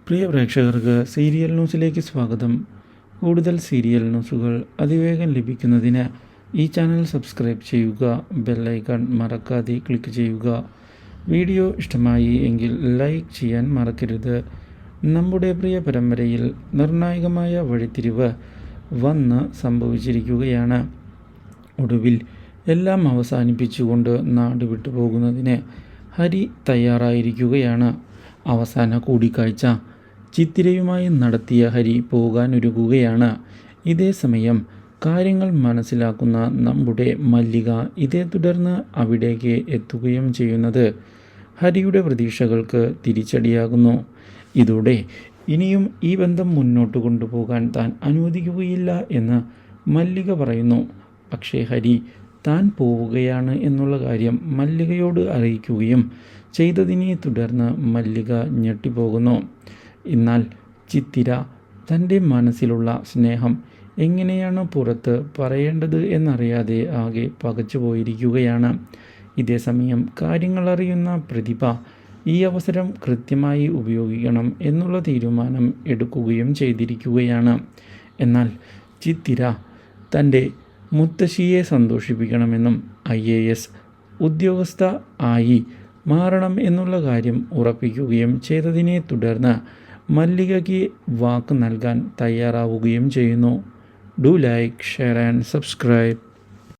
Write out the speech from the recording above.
പ്രിയ പ്രേക്ഷകർക്ക് സീരിയൽ ന്യൂസിലേക്ക് സ്വാഗതം. കൂടുതൽ സീരിയൽ ന്യൂസുകൾ അതിവേഗം ലഭിക്കുന്നതിന് ഈ ചാനൽ സബ്സ്ക്രൈബ് ചെയ്യുക, ബെല്ലൈക്കൺ മറക്കാതെ ക്ലിക്ക് ചെയ്യുക. വീഡിയോ ഇഷ്ടമായി എങ്കിൽ ലൈക്ക് ചെയ്യാൻ മറക്കരുത്. നമ്മുടെ പ്രിയ പരമ്പരയിൽ നിർണായകമായ വഴിത്തിരിവ് വന്ന് സംഭവിച്ചിരിക്കുകയാണ്. ഒടുവിൽ എല്ലാം അവസാനിപ്പിച്ചുകൊണ്ട് നാട് വിട്ടു പോകുന്നതിന് ഹരി തയ്യാറായിരിക്കുകയാണ്. അവസാന കൂടിക്കാഴ്ച ചിത്തിരയുമായി നടത്തിയ ഹരി പോകാനൊരുങ്ങുകയാണ്. ഇതേ സമയം കാര്യങ്ങൾ മനസ്സിലാക്കുന്ന നമ്മുടെ മല്ലിക ഇതേ തുടർന്ന് അവിടേക്ക് എത്തുകയും ചെയ്യുന്നത് ഹരിയുടെ പ്രതീക്ഷകൾക്ക് തിരിച്ചടിയാകുന്നു. ഇതോടെ ഇനിയും ഈ ബന്ധം മുന്നോട്ട് കൊണ്ടുപോകാൻ താൻ അനുവദിക്കുകയില്ല എന്ന് മല്ലിക പറയുന്നു. പക്ഷേ ഹരി താൻ പോവുകയാണ് എന്നുള്ള കാര്യം മല്ലികയോട് അറിയിക്കുകയും ചെയ്തതിനെ തുടർന്ന് മല്ലിക ഞെട്ടിപ്പോകുന്നു. എന്നാൽ ചിത്തിര തൻ്റെ മനസ്സിലുള്ള സ്നേഹം എങ്ങനെയാണ് പുറത്ത് പറയേണ്ടത് എന്നറിയാതെ ആകെ പകച്ചു പോയിരിക്കുകയാണ്. ഇതേസമയം കാര്യങ്ങൾ അറിയുന്ന പ്രതിഭ ഈ അവസരം കൃത്യമായി ഉപയോഗിക്കണം എന്നുള്ള തീരുമാനം എടുക്കുകയും ചെയ്തിരിക്കുകയാണ്. എന്നാൽ ചിത്തിര തൻ്റെ മുത്തശ്ശിയെ സന്തോഷിപ്പിക്കണമെന്നും IAS ഉദ്യോഗസ്ഥ ആയി മാറണം എന്നുള്ള കാര്യം ഉറപ്പിക്കുകയും ചെയ്തതിനെ തുടർന്ന് മല്ലികയ്ക്ക് വാക്ക് നൽകാൻ തയ്യാറാവുകയും ചെയ്യുന്നു. Do like, share and subscribe.